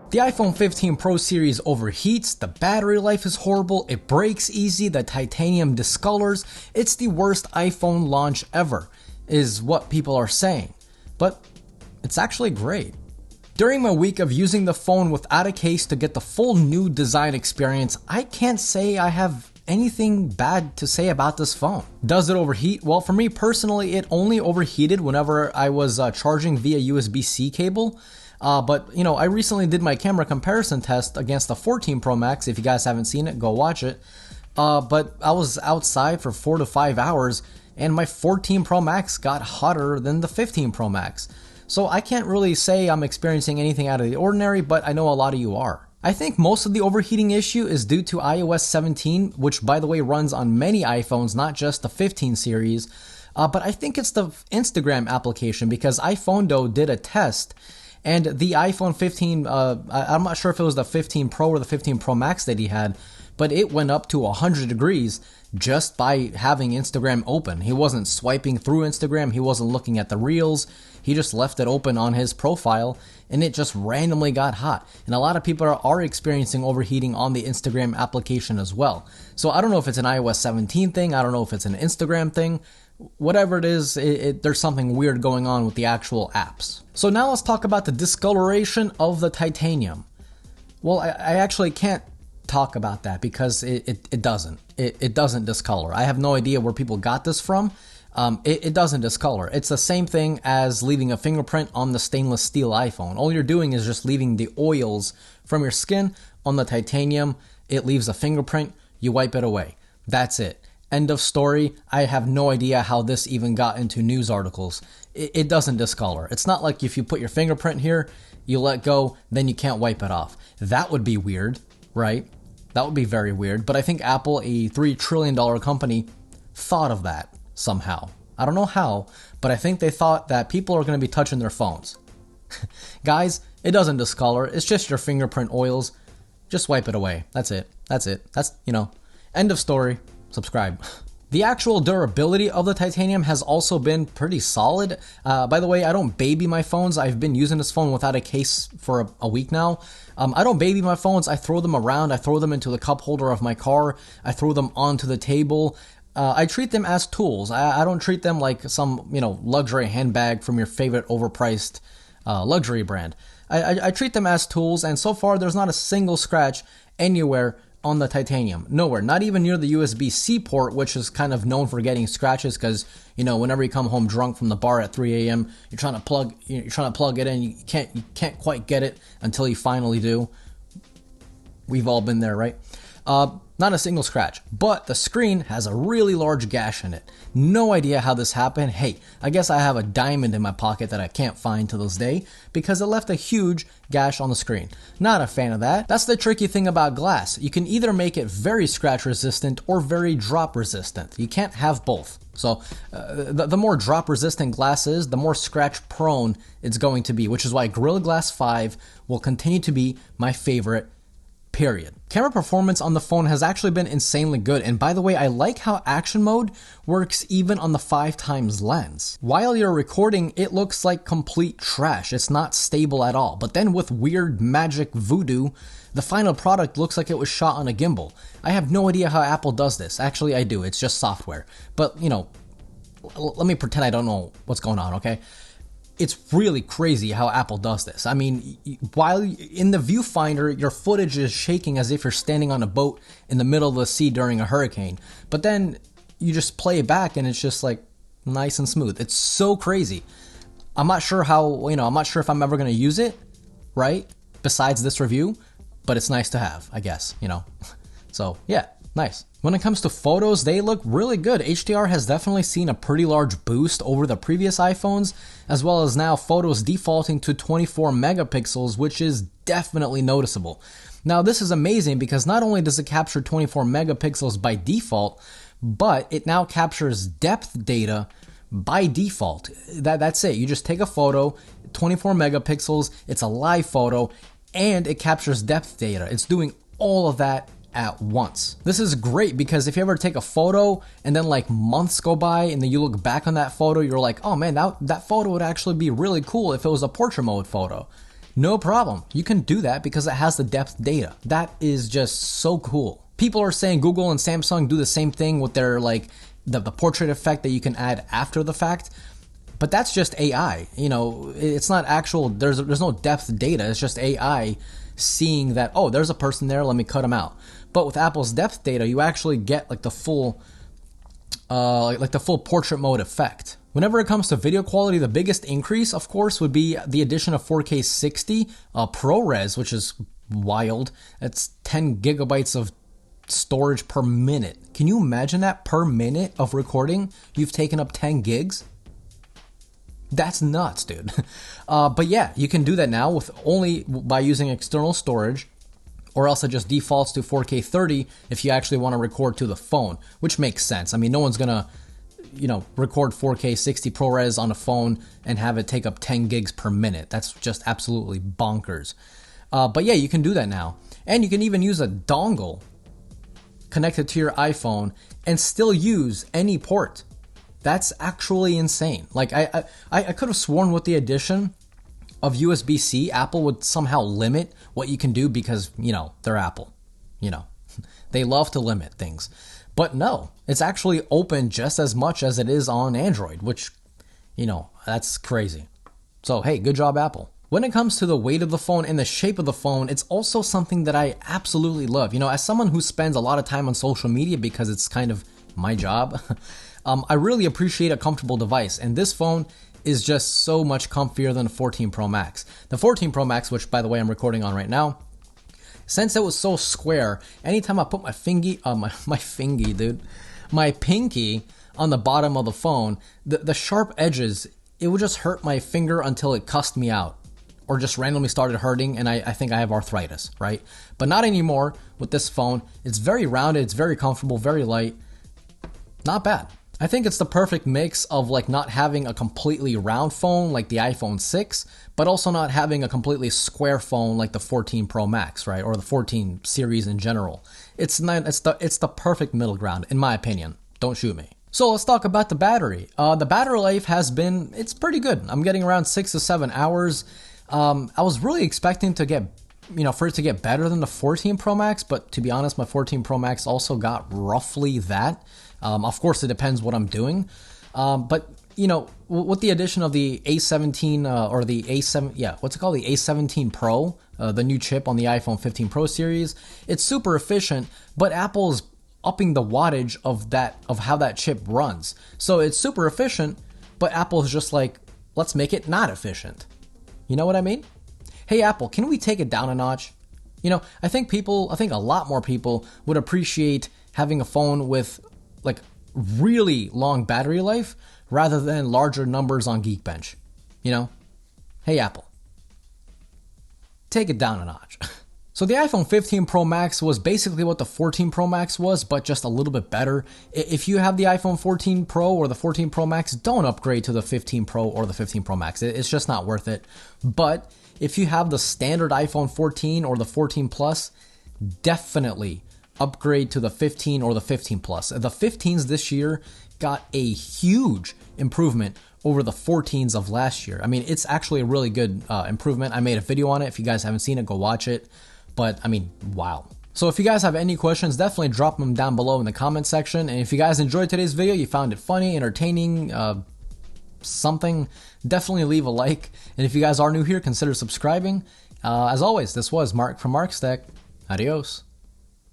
The iPhone 15 Pro series overheats, the battery life is horrible, it breaks easy, the titanium discolors, it's the worst iPhone launch ever, is what people are saying. But it's actually great. During my week of using the phone without a case to get the full new design experience, I can't say I have anything bad to say about this phone. Does it overheat? Well, for me personally, it only overheated whenever I was charging via USB-C cable. But I recently did my camera comparison test against the 14 Pro Max. If you guys haven't seen it, go watch it. But I was outside for 4 to 5 hours and my 14 Pro Max got hotter than the 15 Pro Max. So I can't really say I'm experiencing anything out of the ordinary, but I know a lot of you are. I think most of the overheating issue is due to iOS 17, which by the way runs on many iPhones, not just the 15 series. But I think it's the Instagram application because iPhone did a test. And the iPhone 15, I'm not sure if it was the 15 Pro or the 15 Pro Max that he had, but it went up to 100 degrees just by having Instagram open. He wasn't swiping through Instagram, he wasn't looking at the reels, he just left it open on his profile and it just randomly got hot. And a lot of people are experiencing overheating on the Instagram application as well. So I don't know if it's an iOS 17 thing, I don't know if it's an Instagram thing. Whatever it is, there's something weird going on with the actual apps. So now let's talk about the discoloration of the titanium. Well, I actually can't talk about that because it doesn't discolor. I have no idea where people got this from. It doesn't discolor. It's the same thing as leaving a fingerprint on the stainless steel iPhone. All you're doing is just leaving the oils from your skin on the titanium. It leaves a fingerprint, you wipe it away. That's it. End of story. I have no idea how this even got into news articles. It doesn't discolor. It's not like if you put your fingerprint here, you let go, then you can't wipe it off. That would be weird, right? That would be very weird. But I think Apple, a $3 trillion company, thought of that somehow. I don't know how, but I think they thought that people are going to be touching their phones. Guys, it doesn't discolor. It's just your fingerprint oils. Just wipe it away. That's it. That's, end of story. Subscribe. The actual durability of the titanium has also been pretty solid. By the way, I don't baby my phones. I've been using this phone without a case for a week now. I don't baby my phones. I throw them around. I throw them into the cup holder of my car. I throw them onto the table. I treat them as tools. I don't treat them like some, luxury handbag from your favorite overpriced luxury brand. I treat them as tools, and so far there's not a single scratch anywhere on the titanium. Nowhere. Not even near the USB-C port, which is kind of known for getting scratches because, whenever you come home drunk from the bar at 3 a.m., you're trying to plug it in, you can't quite get it until you finally do. We've all been there, right? Not a single scratch, but the screen has a really large gash in it. No idea how this happened. Hey, I guess I have a diamond in my pocket that I can't find to this day because it left a huge gash on the screen. Not a fan of that. That's the tricky thing about glass. You can either make it very scratch resistant or very drop resistant. You can't have both. So the more drop resistant glass is, the more scratch prone it's going to be, which is why Gorilla Glass 5 will continue to be my favorite. Period. Camera performance on the phone has actually been insanely good, and by the way, I like how action mode works even on the 5x lens. While you're recording, it looks like complete trash. It's not stable at all, but then with weird magic voodoo, the final product looks like it was shot on a gimbal. I have no idea how Apple does this. Actually, I do. It's just software. But, let me pretend I don't know what's going on, okay? It's really crazy how Apple does this. I mean, while in the viewfinder, your footage is shaking as if you're standing on a boat in the middle of the sea during a hurricane. But then you just play it back and it's just like nice and smooth. It's so crazy. I'm not sure I'm not sure if I'm ever going to use it, right? Besides this review, but it's nice to have, I guess, So yeah, nice. When it comes to photos, they look really good. HDR has definitely seen a pretty large boost over the previous iPhones, as well as now photos defaulting to 24 megapixels, which is definitely noticeable. Now, this is amazing because not only does it capture 24 megapixels by default, but it now captures depth data by default. That's it. You just take a photo, 24 megapixels, it's a live photo, and it captures depth data. It's doing all of that at once. This is great because if you ever take a photo and then like months go by and then you look back on that photo, you're like, oh man, that photo would actually be really cool if it was a portrait mode photo. No problem. You can do that because it has the depth data. That is just so cool. People are saying Google and Samsung do the same thing with their like the portrait effect that you can add after the fact. But that's just AI. You know, it's not actual, there's no depth data. It's just AI seeing that, oh, there's a person there, let me cut them out. But with Apple's depth data, you actually get like the full portrait mode effect. Whenever it comes to video quality, the biggest increase, of course, would be the addition of 4K 60 ProRes, which is wild. It's 10 gigabytes of storage per minute. Can you imagine that per minute of recording? You've taken up 10 gigs? That's nuts, dude. But yeah, you can do that now with only by using external storage, or else it just defaults to 4K 30 if you actually want to record to the phone, which makes sense. I mean, no one's gonna, record 4K 60 ProRes on a phone and have it take up 10 gigs per minute. That's just absolutely bonkers. But yeah, you can do that now. And you can even use a dongle connected to your iPhone and still use any port. That's actually insane. Like I could have sworn with the addition of USB-C, Apple would somehow limit what you can do because, they're Apple. They love to limit things. But no, it's actually open just as much as it is on Android, which, that's crazy. So, hey, good job, Apple. When it comes to the weight of the phone and the shape of the phone, it's also something that I absolutely love. As someone who spends a lot of time on social media because it's kind of my job, I really appreciate a comfortable device. And this phone is just so much comfier than the 14 Pro Max. The 14 Pro Max, which by the way I'm recording on right now, since it was so square, anytime I put my pinky on the bottom of the phone, the sharp edges, it would just hurt my finger until it cussed me out or just randomly started hurting, and I think I have arthritis, right? But not anymore with this phone. It's very rounded, it's very comfortable, very light. Not bad. I think it's the perfect mix of like not having a completely round phone like the iPhone 6, but also not having a completely square phone like the 14 Pro Max, right? Or the 14 series in general. It's the perfect middle ground, in my opinion. Don't shoot me. So let's talk about the battery. The battery life it's pretty good. I'm getting around 6 to 7 hours. I was really expecting to get, for it to get better than the 14 Pro Max, but to be honest, my 14 Pro Max also got roughly that. Of course, it depends what I'm doing. But, with the addition of the A17 or the A7, what's it called? The A17 Pro, the new chip on the iPhone 15 Pro series, it's super efficient, but Apple's upping the wattage of how that chip runs. So it's super efficient, but Apple's just like, let's make it not efficient. You know what I mean? Hey, Apple, can we take it down a notch? I think a lot more people would appreciate having a phone with like really long battery life rather than larger numbers on Geekbench. Hey, Apple, take it down a notch. So the iPhone 15 Pro Max was basically what the 14 Pro Max was, but just a little bit better. If you have the iPhone 14 Pro or the 14 Pro Max, don't upgrade to the 15 Pro or the 15 Pro Max. It's just not worth it. But if you have the standard iPhone 14 or the 14 Plus, definitely upgrade to the 15 or the 15 Plus. The 15s this year got a huge improvement over the 14s of last year. I mean, it's actually a really good improvement. I made a video on it. If you guys haven't seen it, go watch it. But I mean, wow. So if you guys have any questions, definitely drop them down below in the comment section. And if you guys enjoyed today's video, you found it funny, entertaining, something, definitely leave a like. And if you guys are new here, consider subscribing. As always, this was Mark from Mark's Tech. Adios.